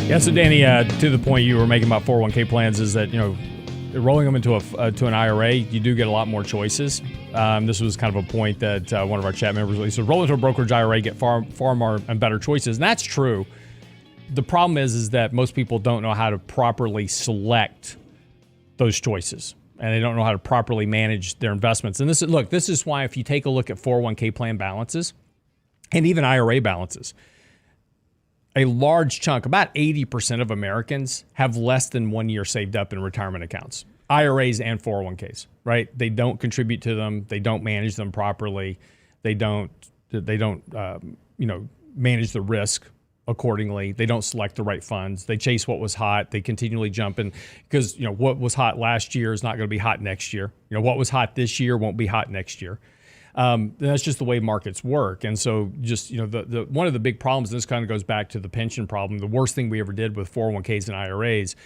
Yeah, so Danny, to the point you were making about 401k plans is that, rolling them into to an IRA, you do get a lot more choices. This was kind of a point that one of our chat members really said, roll into a brokerage IRA, get far more and better choices. And that's true. The problem is that most people don't know how to properly select those choices. And they don't know how to properly manage their investments. And this is why if you take a look at 401k plan balances and even IRA balances, a large chunk, about 80% of Americans have less than 1 year saved up in retirement accounts, IRAs and 401ks, right? They don't contribute to them. They don't manage them properly. They don't manage the risk accordingly. They don't select the right funds. They chase what was hot. They continually jump in because, what was hot last year is not going to be hot next year. What was hot this year won't be hot next year. That's just the way markets work. And so just, the one of the big problems, and this kind of goes back to the pension problem, the worst thing we ever did with 401ks and IRAs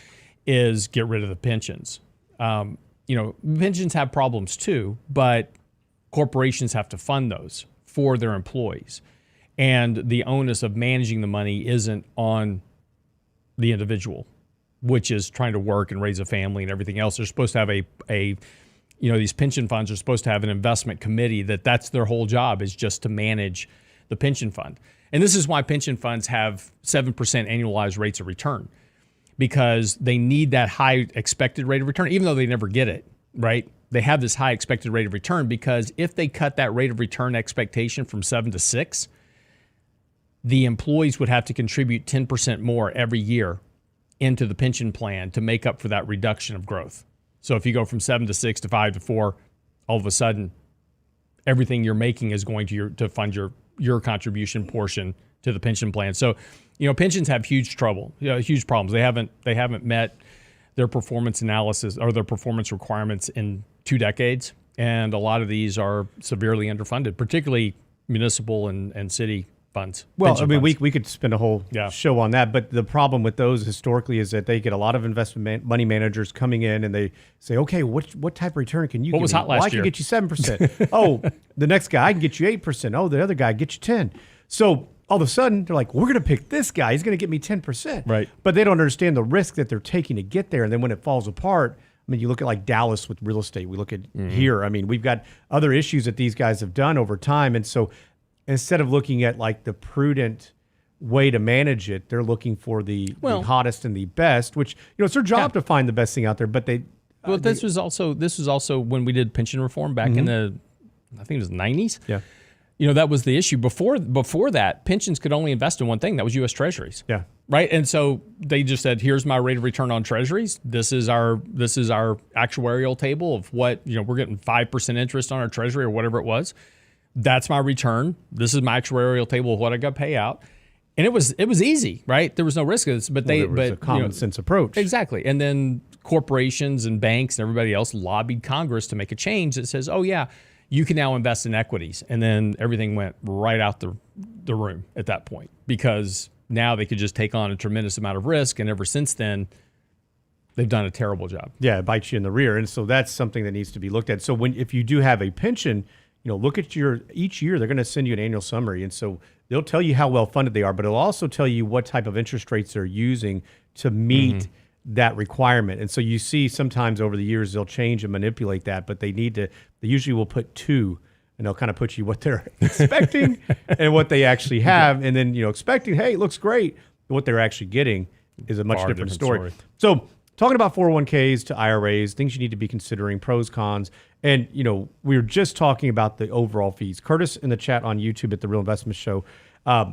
is get rid of the pensions. Pensions have problems too, but corporations have to fund those for their employees. And the onus of managing the money isn't on the individual, which is trying to work and raise a family and everything else. They're supposed to have these pension funds are supposed to have an investment committee that's their whole job is just to manage the pension fund. And this is why pension funds have 7% annualized rates of return, because they need that high expected rate of return, even though they never get it, right? They have this high expected rate of return because if they cut that rate of return expectation from 7 to 6, the employees would have to contribute 10% more every year into the pension plan to make up for that reduction of growth. So if you go from 7 to 6 to 5 to 4, all of a sudden, everything you're making is going to fund your contribution portion to the pension plan. So, pensions have huge problems. They haven't met their performance analysis or their performance requirements in 2 decades, and a lot of these are severely underfunded, particularly municipal and city funds. Well, pension I mean, funds. we could spend a whole show on that, but the problem with those historically is that they get a lot of investment money managers coming in and they say, okay, what type of return can you What give was me? hot last I can year? get you 7%. Oh, the next guy, I can get you 8%. Oh, the other guy, get you 10. So all of a sudden, they're like, we're going to pick this guy. He's going to get me 10%. Right. But they don't understand the risk that they're taking to get there. And then when it falls apart, I mean, you look at like Dallas with real estate. We look at here. I mean, we've got other issues that these guys have done over time. And so instead of looking at like the prudent way to manage it, they're looking for the hottest and the best, which, it's their job to find the best thing out there. But they, Well, this was also when we did pension reform back in the, I think it was 90s. Yeah. That was the issue. Before that, pensions could only invest in one thing. That was U.S. Treasuries. Yeah. Right. And so they just said, here's my rate of return on Treasuries. This is our actuarial table of what, we're getting 5% interest on our Treasury or whatever it was. That's my return. This is my actuarial table of what I got to pay out. And it was easy, right? There was no risk of this, but there was a common sense approach. Exactly. And then corporations and banks and everybody else lobbied Congress to make a change that says, oh yeah, you can now invest in equities. And then everything went right out the room at that point, because now they could just take on a tremendous amount of risk. And ever since then, they've done a terrible job. Yeah, it bites you in the rear. And so that's something that needs to be looked at. So if you do have a pension, look at each year, they're going to send you an annual summary. And so they'll tell you how well funded they are, but it'll also tell you what type of interest rates they're using to meet that requirement. And so you see sometimes over the years, they'll change and manipulate that, but they usually will put 2, and they'll kind of put you what they're expecting and what they actually have. And then, expecting, hey, it looks great. What they're actually getting is a much different story. So talking about 401ks to IRAs, things you need to be considering, pros, cons. And, we were just talking about the overall fees. Curtis in the chat on YouTube at The Real Investment Show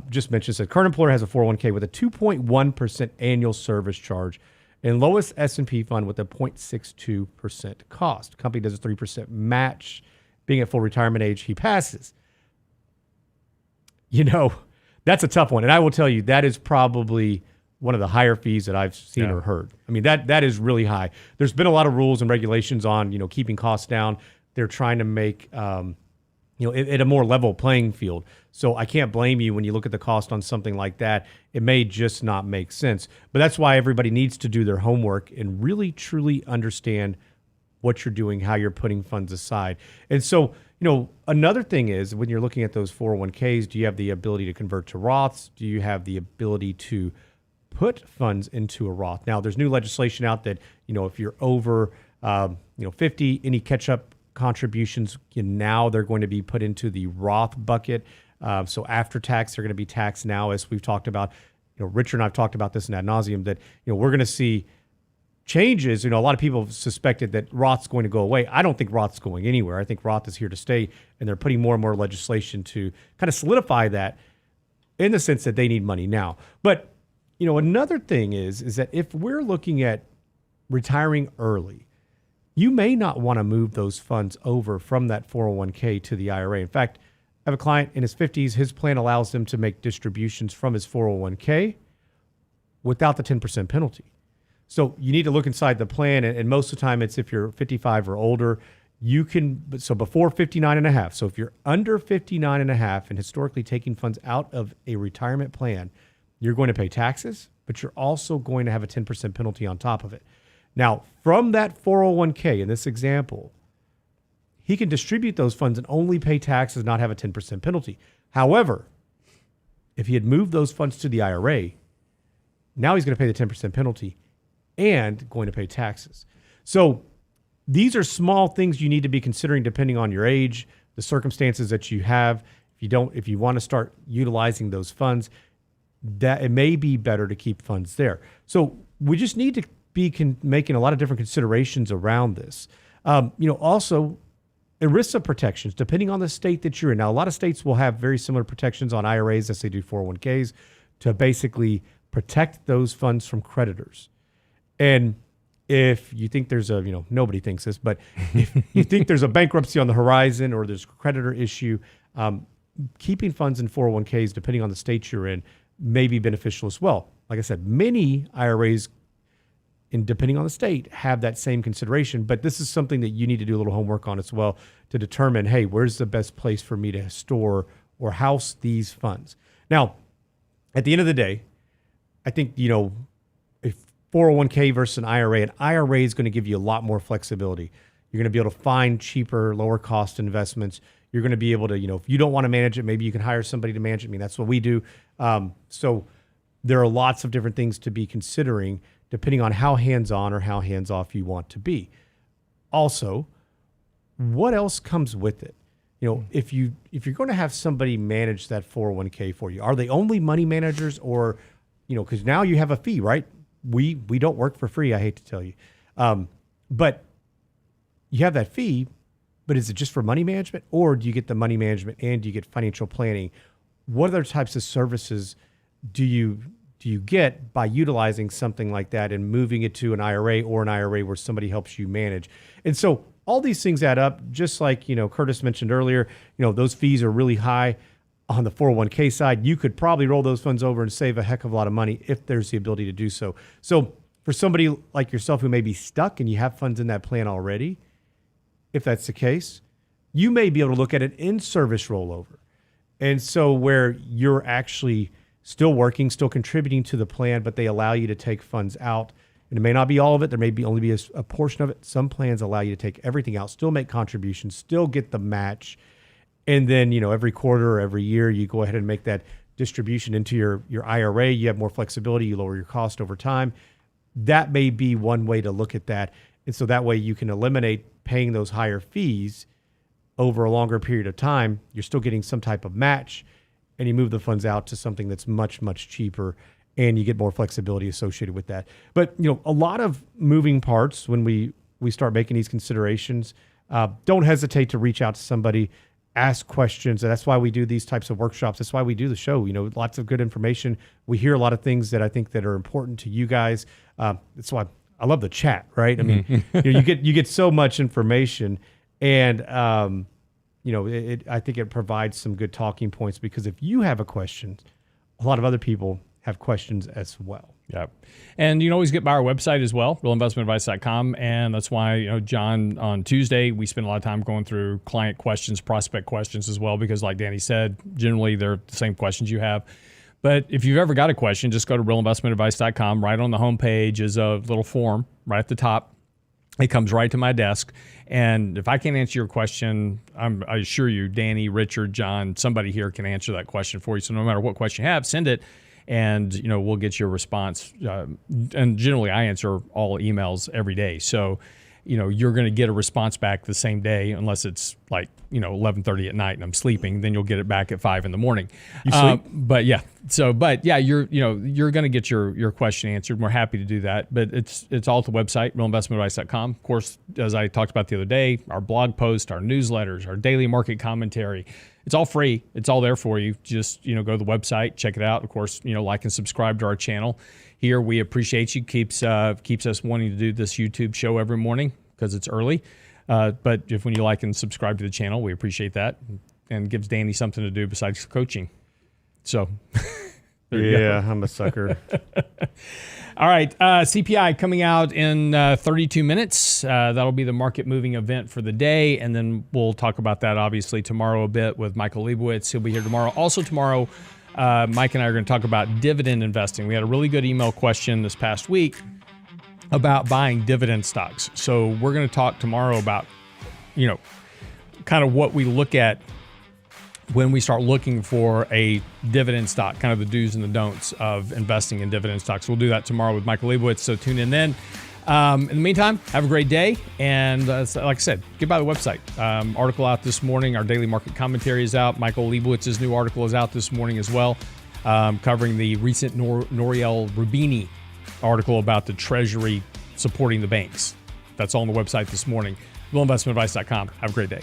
just mentioned that current employer has a 401k with a 2.1% annual service charge and lowest S&P fund with a 0.62% cost. Company does a 3% match. Being at full retirement age, he passes. That's a tough one. And I will tell you, that is probably one of the higher fees that I've seen or heard. I mean, that is really high. There's been a lot of rules and regulations on, keeping costs down. They're trying to make, it a more level playing field. So I can't blame you when you look at the cost on something like that. It may just not make sense. But that's why everybody needs to do their homework and really, truly understand what you're doing, how you're putting funds aside. And so, another thing is when you're looking at those 401ks, do you have the ability to convert to Roths? Do you have the ability to put funds into a Roth? Now, there's new legislation out that, if you're over, 50, any catch-up contributions, now they're going to be put into the Roth bucket. So after tax, they're going to be taxed now, as we've talked about. Richard and I've talked about this in ad nauseum, that, we're going to see changes. A lot of people have suspected that Roth's going to go away. I don't think Roth's going anywhere. I think Roth is here to stay, and they're putting more and more legislation to kind of solidify that in the sense that they need money now. But, another thing is that if we're looking at retiring early, you may not want to move those funds over from that 401k to the IRA. In fact, I have a client in his 50s. His plan allows him to make distributions from his 401k without the 10% penalty. So you need to look inside the plan, and most of the time it's if you're 55 or older, you can, so before 59 and a half. So if you're under 59 and a half and historically taking funds out of a retirement plan, you're going to pay taxes, but you're also going to have a 10% penalty on top of it. Now, from that 401k in this example, he can distribute those funds and only pay taxes, not have a 10% penalty. However, if he had moved those funds to the IRA, now he's going to pay the 10% penalty and going to pay taxes. So these are small things you need to be considering depending on your age, the circumstances that you have. If you want to start utilizing those funds, that it may be better to keep funds there. So we just need to be making a lot of different considerations around this. Also, ERISA protections, depending on the state that you're in. Now, a lot of states will have very similar protections on IRAs as they do 401ks to basically protect those funds from creditors. And if you think there's nobody thinks this, but if you think there's a bankruptcy on the horizon or there's a creditor issue, keeping funds in 401ks, depending on the state you're in, may be beneficial as well. Like I said, many IRAs, and depending on the state, have that same consideration. But this is something that you need to do a little homework on as well to determine, hey, where's the best place for me to store or house these funds? Now, at the end of the day, I think, a 401k versus an IRA is going to give you a lot more flexibility. You're going to be able to find cheaper, lower cost investments. You're going to be able to, if you don't want to manage it, maybe you can hire somebody to manage it. I mean, that's what we do. So there are lots of different things to be considering depending on how hands-on or how hands-off you want to be. Also, what else comes with it? If you're going to have somebody manage that 401k for you, are they only money managers, or, because now you have a fee, right? We don't work for free, I hate to tell you. But you have that fee, but is it just for money management, or do you get the money management and do you get financial planning? What other types of services do you get by utilizing something like that and moving it to an IRA where somebody helps you manage? And so all these things add up, just like, Curtis mentioned earlier, those fees are really high on the 401k side. You could probably roll those funds over and save a heck of a lot of money if there's the ability to do so. So for somebody like yourself who may be stuck and you have funds in that plan already, if that's the case, you may be able to look at an in-service rollover. And so where you're actually still working, still contributing to the plan, but they allow you to take funds out. And it may not be all of it. There may be only be a portion of it. Some plans allow you to take everything out, still make contributions, still get the match. And then, every quarter or every year, you go ahead and make that distribution into your IRA. You have more flexibility. You lower your cost over time. That may be one way to look at that. And so that way you can eliminate paying those higher fees over a longer period of time. You're still getting some type of match, and you move the funds out to something that's much, much cheaper, and you get more flexibility associated with that. But, a lot of moving parts when we start making these considerations. Don't hesitate to reach out to somebody, ask questions. And that's why we do these types of workshops. That's why we do the show. Lots of good information. We hear a lot of things that I think that are important to you guys. That's why I love the chat, right? I mean, you get so much information, and I think it provides some good talking points, because if you have a question, a lot of other people have questions as well. Yeah. And you can always get by our website as well, realinvestmentadvice.com. And that's why, John, on Tuesday, we spend a lot of time going through client questions, prospect questions as well, because like Danny said, generally they're the same questions you have. But if you've ever got a question, just go to realinvestmentadvice.com. Right on the homepage is a little form right at the top. It comes right to my desk. And if I can't answer your question, I assure you, Danny, Richard, John, somebody here can answer that question for you. So no matter what question you have, send it, and we'll get you a response. And generally, I answer all emails every day. So you're going to get a response back the same day, unless it's like 11:30 at night and I'm sleeping. Then you'll get it back at 5 in the morning. You sleep? But yeah, you're going to get your question answered. We're happy to do that. But it's all at the website, realinvestmentadvice.com. Of course, as I talked about the other day, our blog post, our newsletters, our daily market commentary. It's all free. It's all there for you. Just go to the website, check it out. Of course, like and subscribe to our channel. Here, we appreciate you. Keeps us wanting to do this YouTube show every morning because it's early. But when you like and subscribe to the channel, we appreciate that, and gives Danny something to do besides coaching. So, yeah, I'm a sucker. All right, CPI coming out in 32 minutes. That'll be the market moving event for the day, and then we'll talk about that obviously tomorrow a bit with Michael Leibowitz. He'll be here tomorrow. Also tomorrow, Mike and I are going to talk about dividend investing. We had a really good email question this past week about buying dividend stocks. So we're going to talk tomorrow about, kind of what we look at when we start looking for a dividend stock, kind of the do's and the don'ts of investing in dividend stocks. We'll do that tomorrow with Michael Leibowitz, so tune in then. In the meantime, have a great day. And like I said, get by the website. Article out this morning. Our daily market commentary is out. Michael Leibowitz's new article is out this morning as well, covering the recent Nouriel Roubini article about the Treasury supporting the banks. That's all on the website this morning. realinvestmentadvice.com. Have a great day.